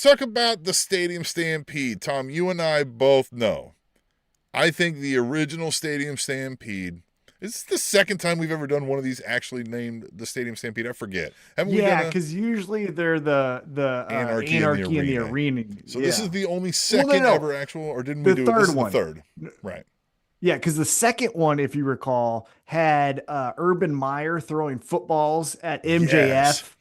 Talk about the Stadium Stampede. Tom, you and I both know. I think the original Stadium Stampede. Is this the second time we've ever done one of these actually named the Stadium Stampede? I forget. Haven't we done Yeah, a because usually they're the Anarchy in the anarchy in the Arena? arena. So this is Yeah. the only Well, no, second no, ever actual, or didn't we the do it? This third is the one. third. Right. Yeah, because the second one, if you recall, had Urban Meyer throwing footballs at Yes. MJF,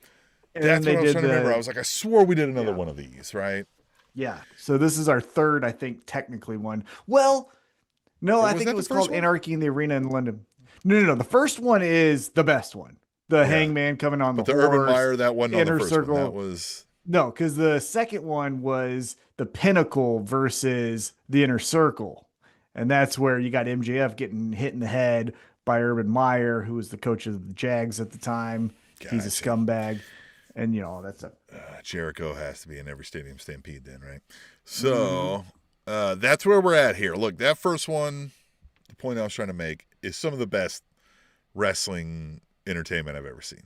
and then That's what they I was did trying to remember. I the was like, I swore we did another yeah one of these, right? yeah. So this is our third, I think, technically one. Well, no, Or I was think it that the was first called one? Anarchy in the Arena in London. No, no, no. The first one is the best one. The Yeah. Hangman coming on the But the Urban horse, Meyer, that wasn't on the inner first one. That circle. was, No, because the second one was the Pinnacle versus the Inner Circle. And that's where you got MJF getting hit in the head by Urban Meyer, who was the coach of the Jags at the time. He's a gotcha. scumbag. And, all that stuff. Jericho has to be in every Stadium Stampede then, right? Mm-hmm. So that's where we're at here. Look, that first one, the point I was trying to make, is some of the best wrestling entertainment I've ever seen.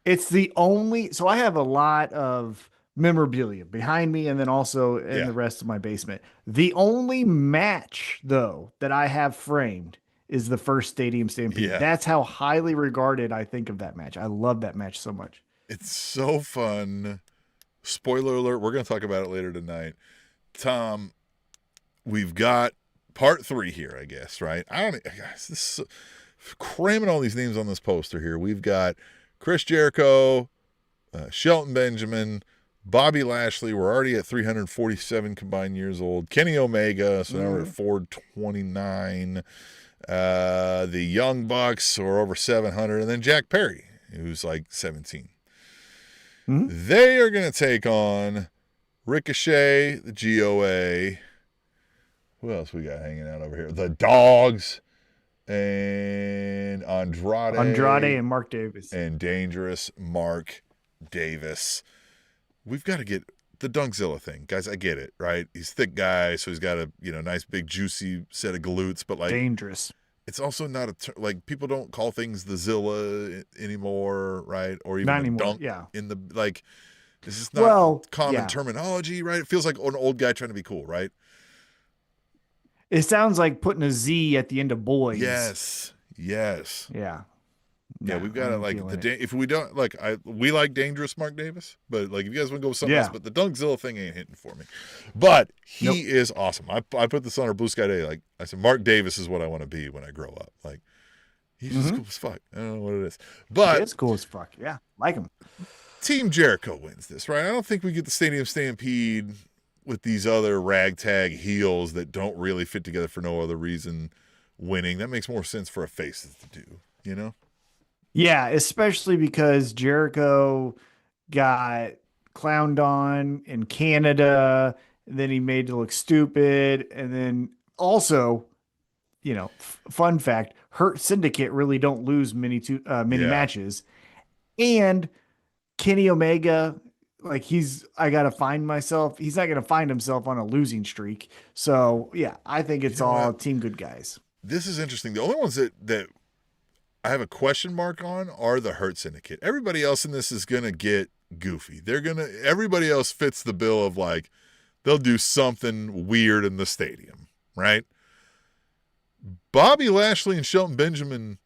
It's the only, so I have a lot of memorabilia behind me and then also in Yeah. the rest of my basement. The only match, though, that I have framed is the first Stadium Stampede. Yeah. That's how highly regarded I think of that match. I love that match so much. It's so fun. Spoiler alert, we're going to talk about it later tonight. Tom, we've got part 3 here, I guess, right? I don't, guys, this is cramming all these names on this poster here. We've got Chris Jericho, Shelton Benjamin, Bobby Lashley. We're already at 347 combined years old. Kenny Omega, so now we're at 429. The Young Bucks are over 700, and then Jack Perry, who's like 17. Mm-hmm. They are going to take on Ricochet, the GOA. Who else we got hanging out over here? The Dogs and Andrade and Mark Davis. And Dangerous Mark Davis. We've got to get the Dunkzilla thing. Guys, I get it, right? He's a thick guy, so he's got a, nice big juicy set of glutes, but like Dangerous. It's also not like people don't call things the Zilla anymore, right? Or even Not the anymore. dunk Yeah. in the like. This is not common yeah. terminology, right? It feels like an old guy trying to be cool, right? It sounds like putting a Z at the end of boys. Yes. Yeah. Yeah, No, we've got to I'm like feeling the it. if we don't like we like Dangerous Mark Davis, but like if you guys want to go with something else, Yeah. but the Dunkzilla thing ain't hitting for me. But he Nope. is awesome. I put this on our Blue Sky Day. Like I said, Mark Davis is what I want to be when I grow up. Like he's just cool as fuck. I don't know what it is, but It's cool as fuck. Yeah, like him. Team Jericho wins this, right? I don't think we get the Stadium Stampede with these other ragtag heels that don't really fit together for no other reason winning. That makes more sense for a face to do, you know? Yeah, especially because Jericho got clowned on in Canada, and then he made to look stupid, and then also, fun fact: Hurt Syndicate really don't lose many Yeah. matches, and Kenny Omega, like I gotta find myself. He's not gonna find himself on a losing streak. So yeah, I think it's all What? team good guys. This is interesting. The only ones that I have a question mark on are the Hurt Syndicate. Everybody else in this is gonna get goofy. Everybody else fits the bill of like they'll do something weird in the stadium, right? Bobby Lashley and Shelton Benjamin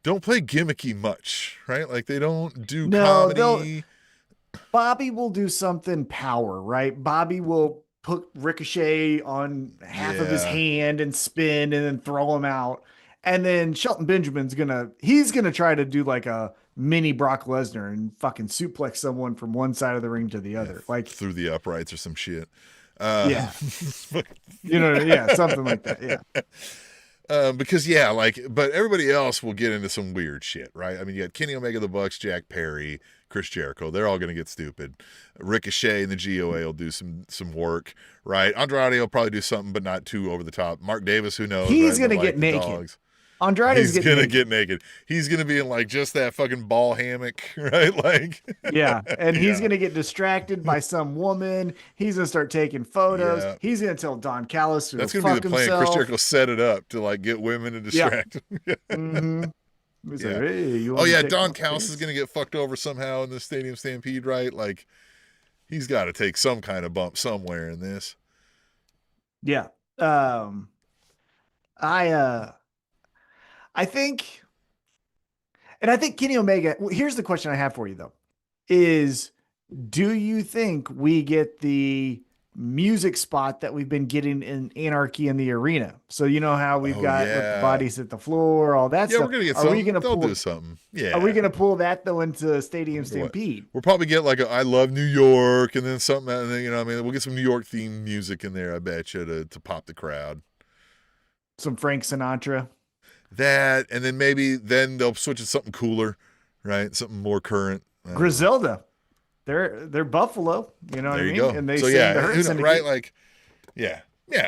don't play gimmicky much, right? Like they don't do comedy. Bobby will do something power, right? Bobby will put Ricochet on half of his hand and spin and then throw him out. And then Shelton Benjamin's he's gonna try to do like a mini Brock Lesnar and fucking suplex someone from one side of the ring to the other, like through the uprights or some shit. Yeah, something like that. Yeah. Because but everybody else will get into some weird shit, right? I mean, you got Kenny Omega, the Bucks, Jack Perry, Chris Jericho. They're all going to get stupid. Ricochet and the GOA will do some work, right? Andrade will probably do something, but not too over the top. Mark Davis, who knows? He's right? going to get naked. Dogs. Andrade's He's going to get naked. He's going to be in like just that fucking ball hammock, right? Like, yeah. And he's going to get distracted by some woman. He's going to start taking photos. Yeah. He's going to tell Don Callis to that's going to be the plan. Chris Jericho set it up to like get women to distract him. Mm-hmm. Like, hey, Don Callis is going to get fucked over somehow in the Stadium Stampede, right? Like, He's got to take some kind of bump somewhere in this. Yeah. Um, I I think, and I think Kenny Omega. Here's the question I have for you though: is do you think we get the music spot that we've been getting in Anarchy in the Arena? So you know how we've Oh got let the yeah, bodies hit the floor, all that yeah. We're stuff. gonna get Are we something. gonna They'll do pull? something. Are we Yeah. gonna pull that though into I Stadium wonder what. Stampede? We'll probably get like a I love New York and then something, and then, I mean, we'll get some New York themed music in there, I bet you, to pop the crowd. Some Frank Sinatra, That, and then maybe then they'll switch to something cooler, right? Something more current. I don't know. Griselda. They're Buffalo. You know what I There you mean? go. And they So sing the yeah, Hurt right? Syndicate. Like, yeah, yeah.